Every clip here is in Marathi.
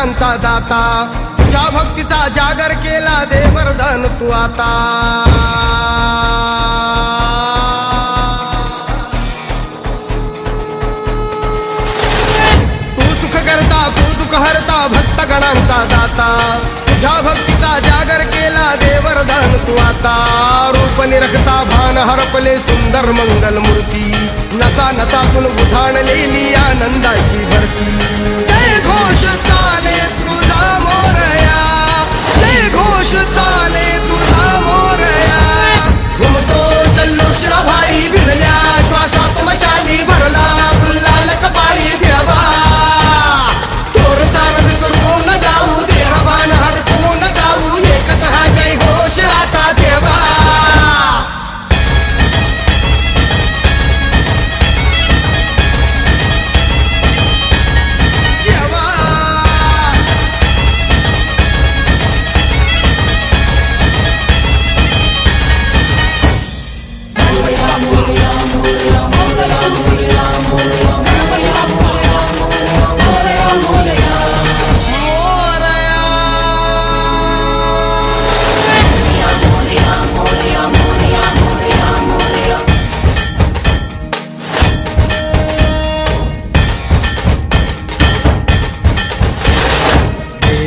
गणांचा दाता तुझ्या भक्तीचा जागर केला दे वरदान तू आता हरता भक्त गणांचा दाता तुझ्या भक्तीचा जागर केला दे वरदान तू आता रूप निरखता भान हरपले सुंदर मंगल मूर्ती नसा नसातून उठाणलेली आनंदाची भरती जय घोष चाले तुझा मोरया जय घोष चाले तुझा मोरया घुमतो जल्लोष भाई भिडल्या श्वासात मशाली भरला गुलाल कपाळी देवा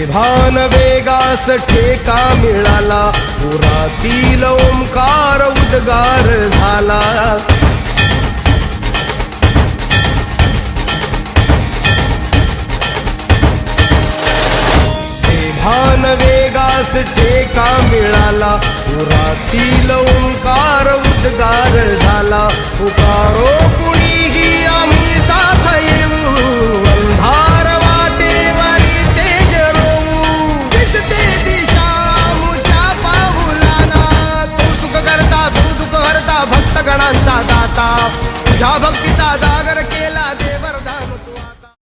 भान वेगास ठेका मिळाला पुरातील ओंकार उद्गार झाला भान वेगास ठेका मिळाला पुरातील ओंकार उद्गार झाला पुकारो कुणीही आम्ही साथ येऊ अंधार वाटेवरी तेज रोवू दिसते दिशा मुच्या पाऊलाना तू सुख करता तू दुःख हरता भक्त गणांचा दाता तुझ्या भक्तीचा जागर केला